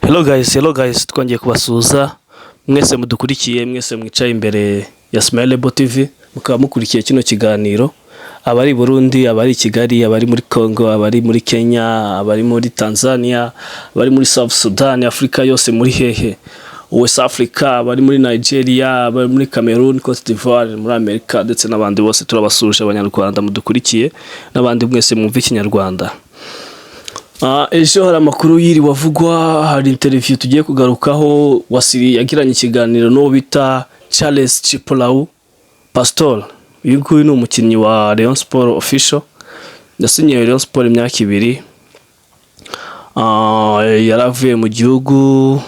Hello guys, twongeye kubasuhuza mwese mudukurikiye, mwese mwicaye imbere ya Smilebo TV, mukaba mukurikiye kino kiganiro. Abari Burundi, abari Kigali, abari muri Congo, abari muri Kenya, abari muri Tanzania, abari muri South Sudan, Afrika yose muri hehe, West Africa, abari muri Nigeria, abari muri Cameroon, Cote d'Ivoire, muri Amerika ndetse n'abandi bose turabasuje. Abanyarwanda mudukurikiye n'abandi mwese mwumva Ikinyarwanda. Ejo hari amakuru yiri wavugwa, hari interview tugiye kugarukaho. Wasiri yagiranye ikiganiro no bita Charles Chipolau Pastor. Uyu nguyu ni umukinnyi wa Rayon Sport official, yasinyiye Rayon Sport imyaka 2. Yaravuye mu gihugu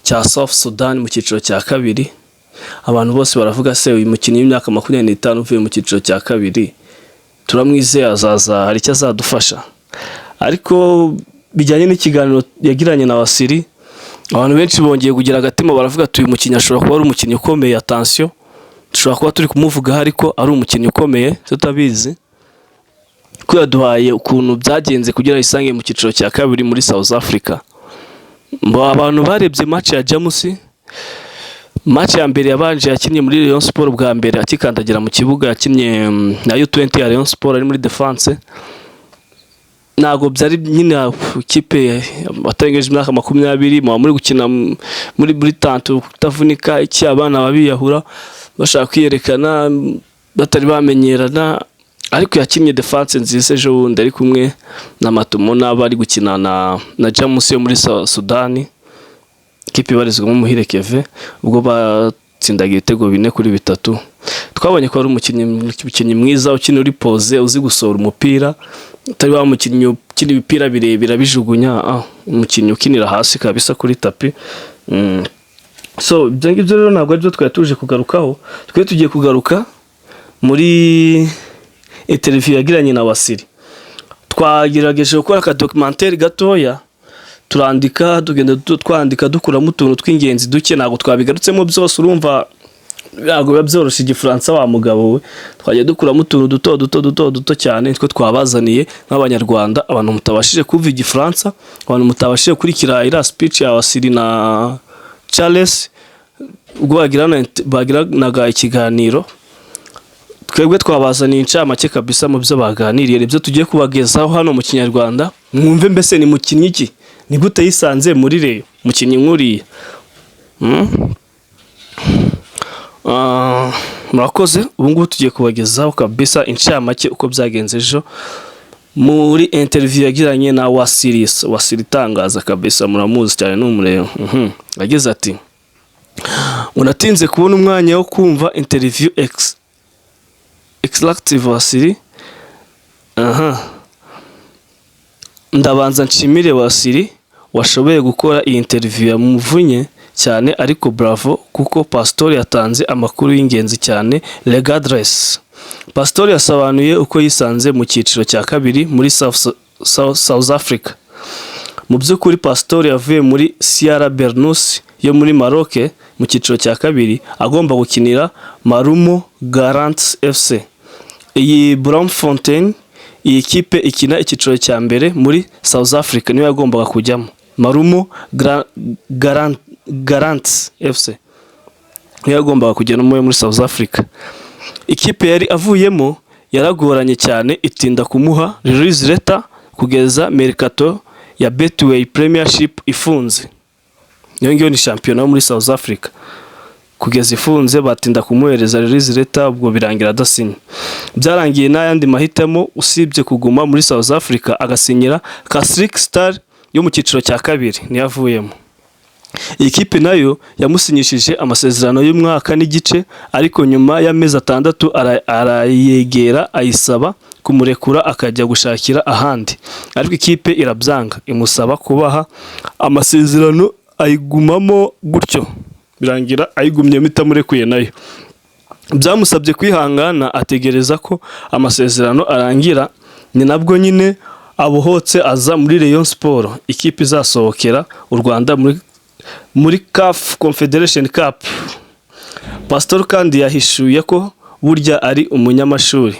cya South Sudan mu cyiciro cya 2. Abantu bose baravuga se uyu mukinnyi w'imyaka 25 uvuye mu cyiciro cya 2 turamwizeye azaza hari icyo azadufasha. Ariko bijyanye n'ikiganiro yagiranye na Wasiri, abantu benshi bongeye kugira agatima baravuga ati uyu mukinnyi ashobora kuba ari umukinnyi ukomeye. Attention, dushobora kuba turi kumuvuga ariko ari umukinnyi ukomeye tutabizi, ko yaduhaye ukuntu byagenze kugira isange mu cyiciro cya 2 muri South Africa. Abantu barebye match ya Jamus, match ya mbere yabanje yakinnye muri Rayon Sport bwa mbere akikandagira mu kibuga, yakinnye na U20 ya Rayon Sport ari muri defense. Nago byari nyine ikipe batengeje imyaka 20 muri gukina muri Britanto kutavunika iki, abana babiyahura bashaka kwiyerekana batari bamenyerana, ariko yakinnye defense nziza. Ejo wundi ari kumwe na Matumo n'abari gukina na Jamus yo muri Sudan, ikipe barizwamo Muhire Keve, ubwo batsindaga ibitego 4-3. Twabonye ko ari umukinnyi mwiza ukina uri pose, uzi gusohora umupira, utari wa mukinnyi ukina ibipira birebira bijugunya, umukinnyi ukinira hasi kabisa kuri tapi. So ibyo ngibyo rero ntabwo ari byo twatuje kugarukaho. Tugiye kugaruka muri interview yagiranye na Wasiri. Twagerageje gukora ka documentaire gatoya, turandika tugenda twandika dukuramo utuntu tw'ingenzi duke, ntabwo twabigarutsemo byose. Urumva ntabwo biba byoroshye Igifaransa wa mugabo we, twagiye dukuramo utuntu duto cyane two twabazaniye nk'Abanyarwanda, abantu mutabashije kumva Igifaransa, abantu mutabashije kurikira ira speech ya Wasiri na Charles ubwo bagiranaga ikiganiro. Twebwe twabazaniye incamake kabisa mu byo baganiriye, ibyo tugiye kubagezaho hano mu Kinyarwanda. Mwumve mbese ni mukinnyi iki, ni gute yisanze muri Rayon, mukinnyi nkuriye. Murakoze. Ubu ngubu tugiye kubagezaho kabisa incamake uko byagenze ejo muri interview yagiranye na Wasiri tangaza kabisa, muramuzi cyane n'umureo. Yagize ati unatinze kubona umwanya wo kumva interview exclusive Wasiri. Ndabanza nshimire Wasiri washoboye gukora iyi interview yamuvunye cyane, ariko bravo kuko Pastor yatanze amakuru y'ingenzi cyane. Regardless, Pastor yasobanuye uko yisanze mu cyiciro cya 2 muri South Africa. Mu by'ukuri Pastor yavuye muri Sierra Bernous yo muri Maroc mu cyiciro cya 2 agomba gukinira Marumo Gallants FC. Iyi Bloemfontein, iyi kipe ikina icyiciro cya mbere muri South Africa, niyo yagombaga kujyamo. Marumo Gallants FC niyo yagombaga kujyana muri South Africa. Ikipe yari avuyemo yaragoranye cyane, itinda kumuha release letter kugeza Mercato ya Betway Premiership ifunze. Niyo ni champion muri South Africa, kugeza ifunze batinda kumuhereza release letter, ubwo birangira adasinye. Byarangiye n'ayandi mahitamo usibye kuguma muri South Africa, agasinyira Casric Star yo mu cyiciro cya 2 niyo avuyemo. Ikipe nayo yamusinyishije amasezerano y'umwaka n'igice, ariko nyuma y'amezi 6 arayegera ayisaba kumurekura akajya gushakira ahandi, ariko ikipe irabyanga, imusaba kubaha amasezerano ayigumamo, gutyo birangira ayigumye mitamurekuye nayo. Byamusabye kwihangana ategereza ko amasezerano arangira, ni nabwo nyine abohotse aza muri Rayon Sport, ikipe izasohokera u Rwanda muri CAF Confederation Cup. Pastor kandi yahishuye ko burya ari umunyamashuri,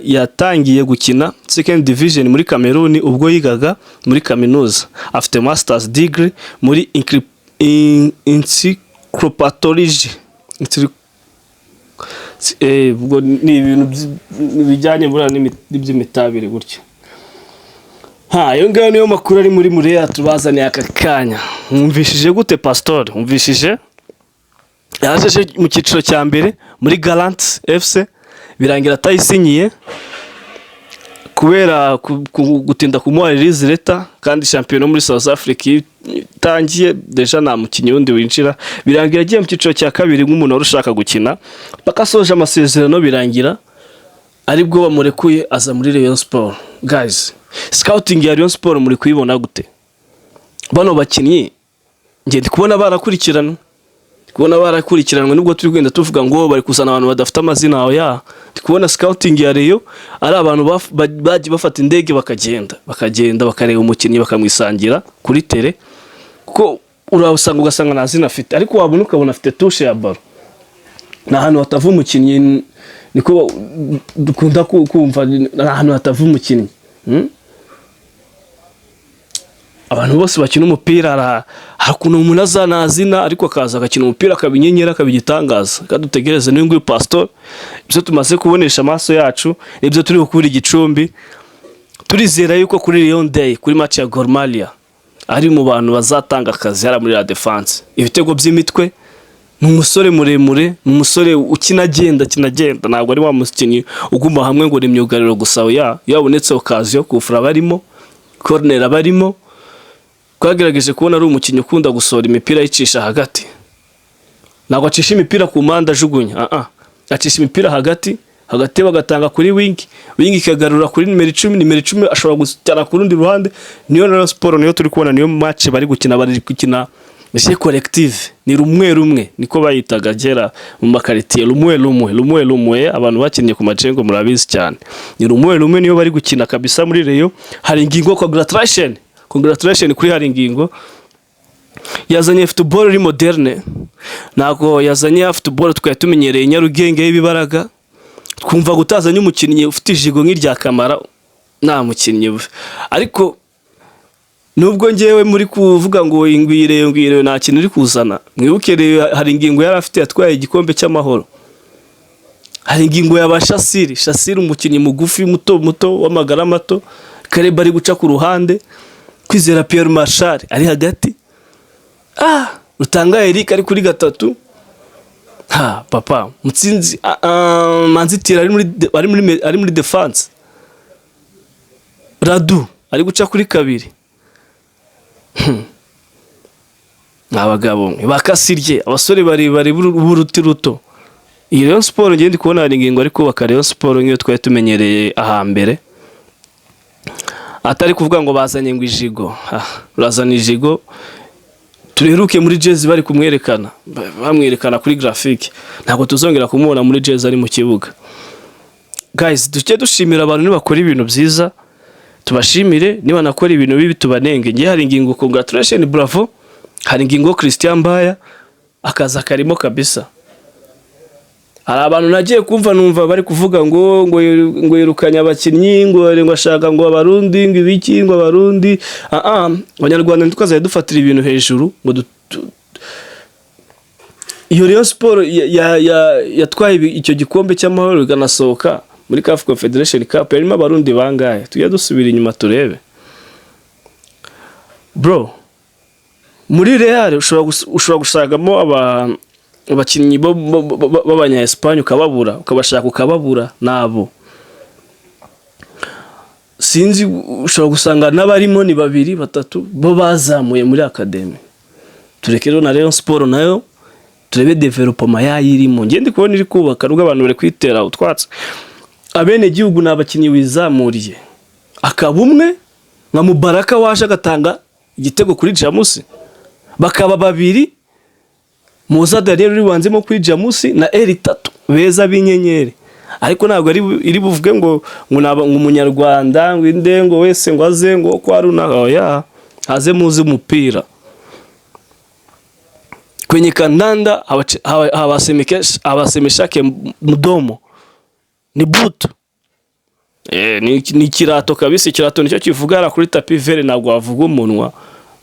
yatangiye gukina second division muri Cameroon ubwo yigaga muri kaminuza. Afite masters degree muri encyclopatology. Ubwo ni ibintu bijyanye n'iby'imitabire gutyo. Iyo ngayo niyo makuru ari muri Mureya tubazaniye aka kanya. Mwumvishije gute Pastor? Mwumvishije? Yaje mu cyiciro cya mbere muri Gallant FC birangira atayisinyiye kubera gutinda kumuha release letter, kandi shampiyona muri South Africa itangiye deja nta mukinnyi wundi winjira. Birangira agiye mu cyiciro cya kabiri nk'umuntu wari ushaka gukina, bakasoje amasezerano birangira aribwo bamurekuye aza muri Rayon Sport. Guys, scouting ya Rayon Sport muri kuyibona gute? Bano bakinnyi ngiye ndikubona barakurikiranwe nubwo turi kwenda tuvuga ngo bari kuzana abantu badafite amazina aho ya. Ndikubona scouting ya Rayon ari abantu bagiye bafata indege bakagenda bakareba umukinnyi bakamwisangira kuri tele, kuko ugasanga nta zina afite, ariko wabona ukabona afite touche ya baro. Na hano hatavu umukinnyi, niko dukunda kumva, na hano hatavu umukinnyi. Abantu bose bakina umupira hakuno umuntu azanazina, ariko akaza agakina umupira akabinyenyera akabigitangaza. Kadutegereze n'ingwe Pastor, ibyo tumaze kubonesha amaso yacu nibyo turi gukura Igicumbi. Turizera yuko kuri Lion Day, kuri match ya Gor Mahia, ari mu bantu bazatanga akazi yara muri la defense. Ibitego by'imitwe, n'umusore muremure, n'umusore ukinagenda ntabwo ari wa mukinnyi uguma hamwe ngo ni myugariro gusa. Yabonetse okaziyo kufura barimo, corner barimo. Twagerageje kubona ari umukinnyi ukunda gusora imipira yicisha hagati. Ntabwo acisha imipira ku mpande ajugunya, acisha imipira hagati bagatanga kuri wing ikagarura kuri nimero 10 ashobora gutara ku rundi ruhande. Niyo Rayon Sport niyo turi kubona, niyo match bari gukina ese collective, ni rumwe niko bayitaga gera mu makaritiye. Rumwe abantu bakinnye ku majengo murabizi cyane, ni rumwe niyo bari gukina kabisa muri Rayon. Hari ingingo congratulation kuri hari ingingo yazanye football iri moderne, nako yazanye football twatumenyereye Nyarugenge y'ibibaraga. Twumva gutazanya umukinnyi ufite ijigo nk'irya Kamara, nta mukinnyi. Ariko nubwo ngewe muri kuvuga ngo ingwire nta kintu iri kuzana, mwibuke hari ingingo yari afite yatwaye igikombe cy'amahoro. Hari ingingo y'abashasiri umukinnyi mugufi muto w'amagara mato, Kareba ari guca ku ruhande, Kwizera Pierre Marshal ari hagati, Rutanga Eric ari kuri gatatu. Papa Mutsinzi Manzitira ari muri defense. Radu ari guca kuri kabiri. Abagabo bakasirye, abasore bari buruti ruto. Iyi Rayon Sport ngiye ndi kubona hari ingingo ariko baka Rayon Sport ngiyo twaye tumenyereye ahambere, atari kuvuga ngo bazanye ngo ijigo. Urazana ijigo tureruke muri jezi bari kumwerekana, bamwerekana kuri graphic, ntabwo tuzongera kumubona muri jezi ari mu kibuga. Guys, duke dushimira abantu nibakora ibintu byiza, tubashimire. Niba nakora ibintu bibi tubanenge. Ngiye hari ingingo congratulation, bravo. Hari ingingo Christian Mbaya akaza karimo kabisa. Hari abantu nagiye kumva numva bari kuvuga ngo yirukanya abakinnyi, ngo ashaka ngo abarundi, ngo ibiki, ngo abarundi. Abanyarwanda ntitwazaye dufatira ibintu hejuru ngo iyo Rayon Sport yatwaye icyo gikombe cy'amahoro biganasohoka muri CAF Confederation Cup, yarimo abarundi bangahe? Tujya dusubira inyuma turebe. Bro, muri Real ushobora gushagamo abakinnyi b'abanya Espagne ukababura nabo. Sinzi, ushobora gusanga n'abarimo ni 2-3 bo bazamuye muri academy. Turekero na Rayon Sport nayo turebe development yayirimo. Ngiye ndi kubona iri kubaka nubwo abantu bari kwitera utwatsi. Abene gihugu n'abakinnyi wizamuriye, akabumwe nka Mubaraka waje agatanga igitego kuri Jamusi, bakaba 2 Musa Daniel uri wanzemo kuri Jamusi na L3 beza binyenyeri. Ariko ntabwo iri buvuge ngo umunyarwanda ngo inde ngo wese ngo aze ngo kwa runaka haze muzi umupira. Kwenye kandanda hawasemeshake mdomo ni butu. Ni kirato kabisa, ikirato nicyo kivuga kuri tapi vere, ntabwo wavuga umunwa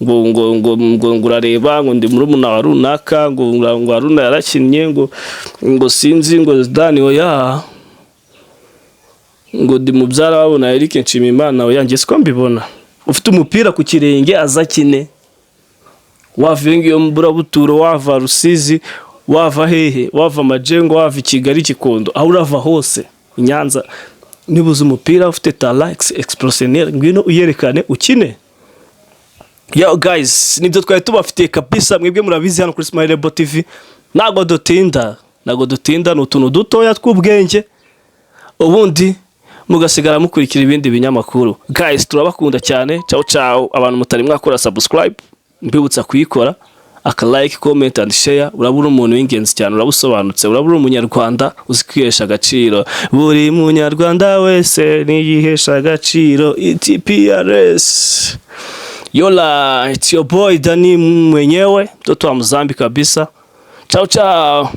ngo urareba ngo ndi murumuna wa runaka ngo Haruna yarakinnye ngo sinzi ngo Zidane oya, ngo ndi mubyara wabona Eric Nshimiyimana oya, nge siko mbibona. Ufite umupira ku kirenge azakine, wavenga iyo Mburabuturo, wava Rusizi, wava hehe, wava Majengo, wava Kigali, Gikondo, aho urava hose Nyanza, nibuze umupira ufite talent exceptionnel, ngwino uyerekane ukine. Yo guys, nibyo twari tubafitiye kabisa, mwebwe murabizi hano kuri Smilebo TV. Nago dutinda ni utuntu dutoya tw'ubwenge, ubundi mugasigara mukurikira ibindi binyamakuru. Guys, turabakunda cyane. Ciao ciao. Abantu mutari mwakora subscribe, mbibutsa kuyikora, aka like, comment and share. Urabura umuntu w'ingenzi cyane, urabusobanutse, urabura umunyarwanda uzikwihesha agaciro. Buri munyarwanda wese niyihesha agaciro. ETPRS. Yola, it's your boy Dani mwenyewe, mtoto wa Mzambi kabisa. Ciao ciao.